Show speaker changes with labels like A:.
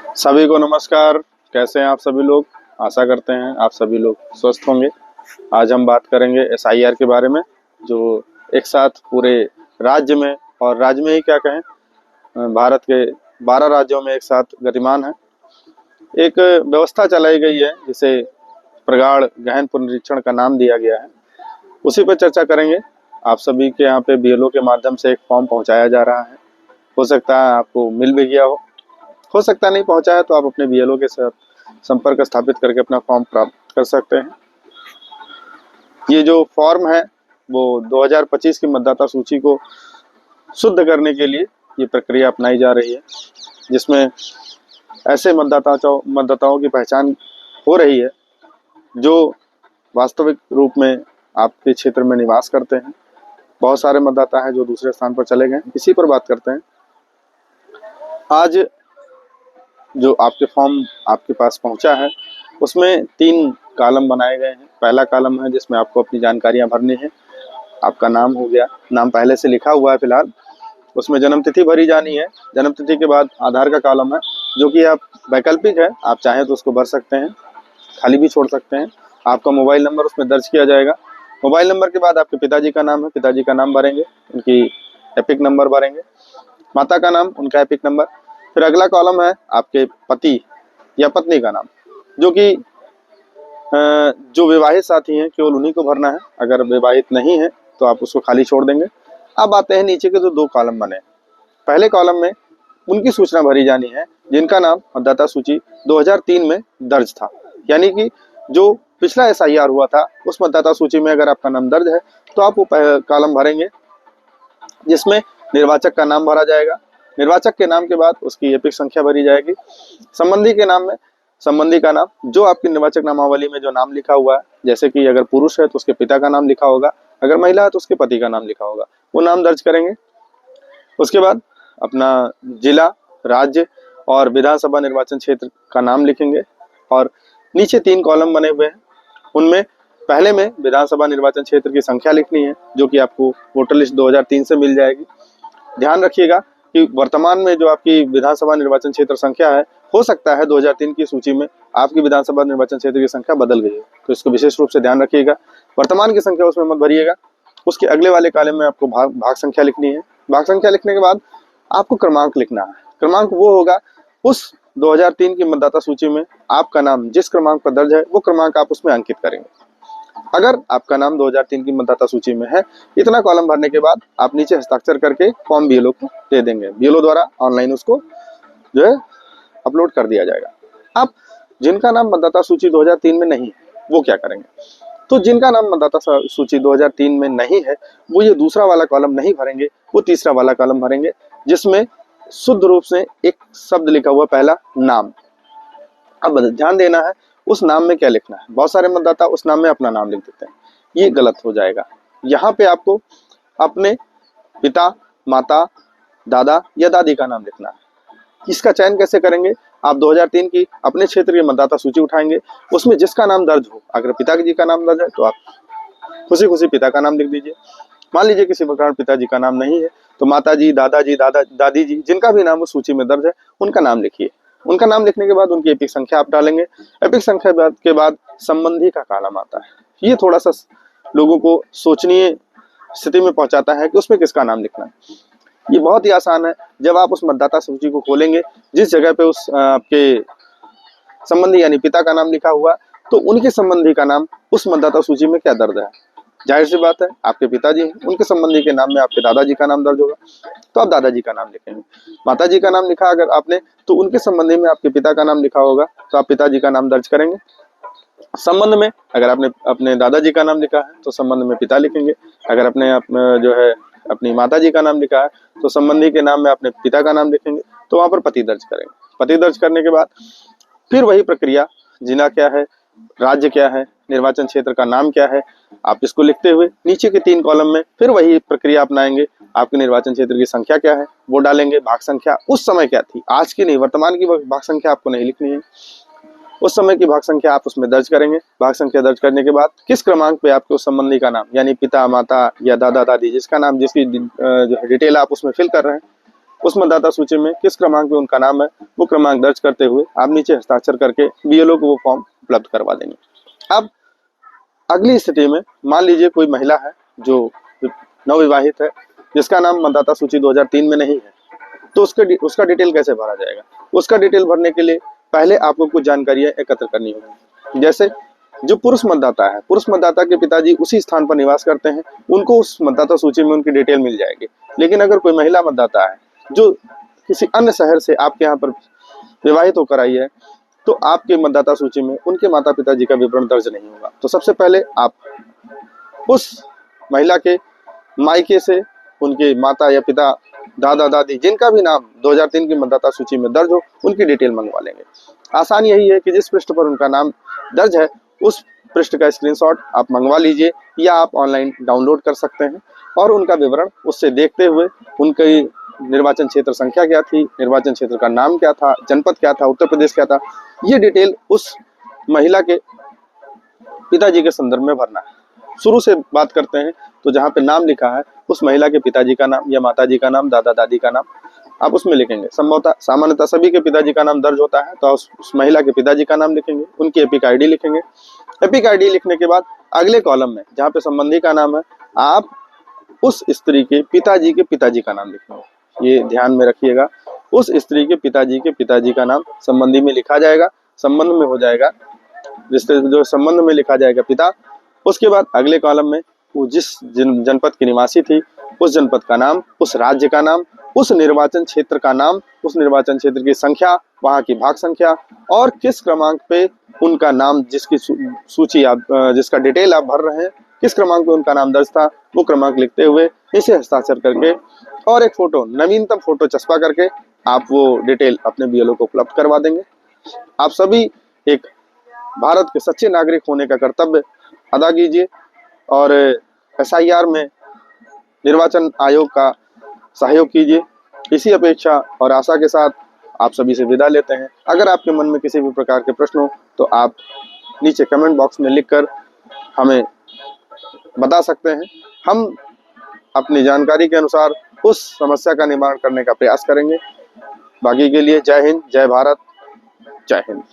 A: सभी को नमस्कार। कैसे हैं आप सभी लोग? आशा करते हैं आप सभी लोग स्वस्थ होंगे। आज हम बात करेंगे एसआईआर के बारे में, जो एक साथ पूरे राज्य में, और राज्य में ही क्या कहें, भारत के 12 राज्यों में एक साथ गतिमान है। एक व्यवस्था चलाई गई है जिसे प्रगाढ़ गहन पुनरीक्षण का नाम दिया गया है। उसी पर चर्चा करेंगे। आप सभी के यहाँ पे बीएलओ के माध्यम से एक फॉर्म पहुंचाया जा रहा है। हो सकता है आपको मिल भी गया हो सकता नहीं पहुंचा है, तो आप अपने बीएलओ के साथ संपर्क स्थापित करके अपना फॉर्म प्राप्त कर सकते हैं। ये जो फॉर्म है वो 2025 की मतदाता सूची को शुद्ध करने के लिए ये प्रक्रिया अपनाई जा रही है, जिसमें ऐसे मतदाताओं की पहचान हो रही है जो वास्तविक रूप में आपके क्षेत्र में निवास करते हैं। बहुत सारे मतदाता हैं जो दूसरे स्थान पर चले गए। इसी पर बात करते हैं। आज जो आपके फॉर्म आपके पास पहुंचा है उसमें 3 कॉलम बनाए गए हैं। पहला कॉलम है जिसमें आपको अपनी जानकारियां भरनी है। आपका नाम हो गया, नाम पहले से लिखा हुआ है फिलहाल। उसमें जन्म तिथि भरी जानी है। जन्म तिथि के बाद आधार का कॉलम है, जो कि आप वैकल्पिक है, आप चाहें तो उसको भर सकते हैं, खाली भी छोड़ सकते हैं। आपका मोबाइल नंबर उसमें दर्ज किया जाएगा। मोबाइल नंबर के बाद आपके पिताजी का नाम है, पिताजी का नाम भरेंगे, उनकी एपिक नंबर भरेंगे। माता का नाम, उनका एपिक नंबर। फिर अगला कॉलम है आपके पति या पत्नी का नाम, जो कि जो विवाहित साथी हैं केवल उन्हीं को भरना है। अगर विवाहित नहीं है तो आप उसको खाली छोड़ देंगे। अब आते हैं नीचे के जो 2 कॉलम बने। पहले कॉलम में उनकी सूचना भरी जानी है जिनका नाम मतदाता सूची 2003 में दर्ज था। यानी कि जो पिछला एसआईआर हुआ था उस मतदाता सूची में अगर आपका नाम दर्ज है तो आप वो कॉलम भरेंगे, जिसमें निर्वाचक का नाम भरा जाएगा। निर्वाचक के नाम के बाद उसकी एपिक संख्या भरी जाएगी। संबंधी के नाम में संबंधी का नाम, जो आपकी निर्वाचक नामावली में जो नाम लिखा हुआ है, जैसे कि अगर पुरुष है तो उसके पिता का नाम लिखा होगा, अगर महिला है तो उसके पति का नाम लिखा होगा, वो नाम दर्ज करेंगे। उसके बाद अपना जिला, राज्य और विधानसभा निर्वाचन क्षेत्र का नाम लिखेंगे। और नीचे 3 कॉलम बने हुए हैं। उनमें पहले में विधानसभा निर्वाचन क्षेत्र की संख्या लिखनी है, जो कि आपको वोटर लिस्ट 2003 से मिल जाएगी। ध्यान रखिएगा कि वर्तमान में जो आपकी विधानसभा निर्वाचन क्षेत्र संख्या है, हो सकता है 2003 की सूची में आपकी विधानसभा निर्वाचन क्षेत्र की संख्या बदल गई है, तो इसको विशेष रूप से ध्यान रखिएगा। वर्तमान की संख्या उसमें मत भरिएगा। उसके अगले वाले कॉलम में आपको भाग संख्या लिखनी है। भाग संख्या लिखने के बाद आपको क्रमांक लिखना है। क्रमांक वो होगा उस 2003 की मतदाता सूची में आपका नाम जिस क्रमांक पर दर्ज है वो क्रमांक आप उसमें अंकित करेंगे। अगर आपका नाम 2003 की मतदाता सूची में है, इतना कॉलम भरने के बाद आप नीचे हस्ताक्षर करके फॉर्म बीएलओ को दे देंगे। बीएलओ द्वारा ऑनलाइन उसको जो है अपलोड कर दिया जाएगा। अब जिनका नाम मतदाता सूची 2003 में नहीं है वो क्या करेंगे? तो जिनका नाम मतदाता सूची 2003 में नहीं है वो ये दूसरा वाला कॉलम नहीं भरेंगे, वो तीसरा वाला कॉलम भरेंगे, जिसमें शुद्ध रूप से एक शब्द लिखा हुआ पहला नाम। अब ध्यान देना है उस नाम में क्या लिखना है। बहुत सारे मतदाता उस नाम में अपना नाम लिख देते हैं, ये गलत हो जाएगा। यहाँ पे आपको अपने पिता, माता, दादा या दादी का नाम लिखना है। इसका चयन कैसे करेंगे? आप 2003 की अपने क्षेत्र की मतदाता सूची उठाएंगे, उसमें जिसका नाम दर्ज हो, अगर पिताजी का नाम दर्ज है तो आप खुशी खुशी पिता का नाम लिख दीजिए। मान लीजिए किसी प्रकार पिताजी का नाम नहीं है तो माताजी, दादाजी, दादी जी, जिनका भी नाम उस सूची में दर्ज है उनका नाम लिखिए। उनका नाम लिखने के बाद उनकी एपिक संख्या आप डालेंगे। एपिक संख्या के बाद संबंधी का कॉलम आता है। ये थोड़ा सा लोगों को सोचनीय स्थिति में पहुंचाता है कि उसमें किसका नाम लिखना है। ये बहुत ही आसान है। जब आप उस मतदाता सूची को खोलेंगे, जिस जगह पे उस आपके संबंधी यानी पिता का नाम लिखा हुआ, तो उनके संबंधी का नाम उस मतदाता सूची में क्या दर्ज है। जाहिर सी बात है आपके पिताजी हैं, उनके संबंधी के नाम में आपके दादाजी का नाम दर्ज होगा, तो आप दादाजी का नाम लिखेंगे। माताजी का नाम लिखा अगर आपने, तो उनके संबंधी में आपके पिता का नाम लिखा होगा, तो आप पिताजी का नाम दर्ज करेंगे। संबंध में अगर आपने अपने दादाजी का नाम लिखा है तो संबंध में पिता लिखेंगे। अगर अपने जो है अपनी माताजी का नाम लिखा है तो संबंधी के नाम में अपने पिता का नाम लिखेंगे, तो वहां पर पति दर्ज करेंगे। पति दर्ज करने के बाद फिर वही प्रक्रिया, जिला क्या है, राज्य क्या है, निर्वाचन क्षेत्र का नाम क्या है, आप इसको लिखते हुए नीचे के 3 कॉलम में फिर वही प्रक्रिया अपनाएंगे। आपके निर्वाचन क्षेत्र की संख्या क्या है वो डालेंगे। भाग संख्या उस समय क्या थी, आज की नहीं, वर्तमान की भाग संख्या आपको नहीं लिखनी है। उस समय की भाग संख्या आप उसमें दर्ज करेंगे। भाग संख्या दर्ज करने के बाद किस क्रमांक पे आपके उस संबंधी का नाम यानी पिता, माता या दादा, दादी, जिसका नाम, जिसकी जो डिटेल आप उसमें फिल कर रहे हैं, उस मतदाता सूची में किस क्रमांक पे उनका नाम है वो क्रमांक दर्ज करते हुए आप नीचे हस्ताक्षर करके बीएलओ को वो फॉर्म उपलब्ध करवा देंगे। अब अगली स्थिति में मान लीजिए कोई महिला है जो नवविवाहित है, जिसका नाम मतदाता सूची 2003 में नहीं है, तो उसका डिटेल कैसे भरा जाएगा? उसका डिटेल भरने के लिए पहले आपको कुछ जानकारियां एकत्र करनी होगी। जैसे जो पुरुष मतदाता है, पुरुष मतदाता के पिताजी उसी स्थान पर निवास करते हैं, उनको उस मतदाता सूची में उनकी डिटेल मिल जाएगी। लेकिन अगर कोई महिला मतदाता है जो किसी अन्य शहर से आपके यहाँ पर विवाहित होकर आई है, तो आपके मतदाता सूची में उनके माता पिताजी का विवरण दर्ज नहीं होगा। तो सबसे पहले आप उस महिला के मायके से उनके माता या पिता, दादा दादी, जिनका भी नाम 2003 की मतदाता सूची में दर्ज हो, उनकी डिटेल मंगवा लेंगे। आसान यही है कि जिस पृष्ठ पर उनका नाम दर्ज है उस पृष्ठ का स्क्रीनशॉट आप मंगवा लीजिए या आप ऑनलाइन डाउनलोड कर सकते हैं और उनका विवरण उससे देखते हुए उनकी निर्वाचन क्षेत्र संख्या क्या थी, निर्वाचन क्षेत्र का नाम क्या था, जनपद क्या था, उत्तर प्रदेश क्या था, ये डिटेल उस महिला के पिताजी के संदर्भ में भरना है। शुरू से बात करते हैं तो जहाँ पे नाम लिखा है उस महिला के पिताजी का नाम या माताजी का नाम, दादा दादी का नाम आप उसमें लिखेंगे। संभवतः सामान्यतः सभी के पिताजी का नाम दर्ज होता है, तो उस महिला के पिताजी का नाम लिखेंगे, उनकी एपिक आईडी लिखेंगे। एपिक आईडी लिखने के बाद अगले कॉलम में जहाँ पे संबंधी का नाम है, आप उस स्त्री के पिताजी का नाम लिखेंगे। ये ध्यान में रखिएगा, उस स्त्री के पिताजी का नाम संबंधी में लिखा जाएगा, संबंध में हो जाएगा, रिश्ते जो संबंध में लिखा जाएगा पिता। उसके बाद अगले कॉलम में वो जिस जनपद की निवासी थी उस जनपद का नाम, उस राज्य का नाम, उस निर्वाचन क्षेत्र का नाम, उस निर्वाचन क्षेत्र की संख्या, वहां की भाग संख्या और किस क्रमांक पे उनका नाम, जिसकी सूची आप जिसका डिटेल आप भर रहे हैं, किस क्रमांक पे उनका नाम दर्ज था, वो क्रमांक लिखते हुए इसे हस्ताक्षर करके और एक फोटो, नवीनतम फोटो चस्पा करके आप वो डिटेल अपने बीएलओ को उपलब्ध करवा देंगे। आप सभी एक भारत के सच्चे नागरिक होने का कर्तव्य अदा कीजिए और एसआईआर में निर्वाचन आयोग का सहयोग कीजिए। इसी अपेक्षा और आशा के साथ आप सभी से विदा लेते हैं। अगर आपके मन में किसी भी प्रकार के प्रश्न हो तो आप नीचे कमेंट बॉक्स में लिखकर हमें बता सकते हैं। हम अपनी जानकारी के अनुसार उस समस्या का निवारण करने का प्रयास करेंगे। बाकी के लिए जय हिंद, जय भारत, जय हिंद।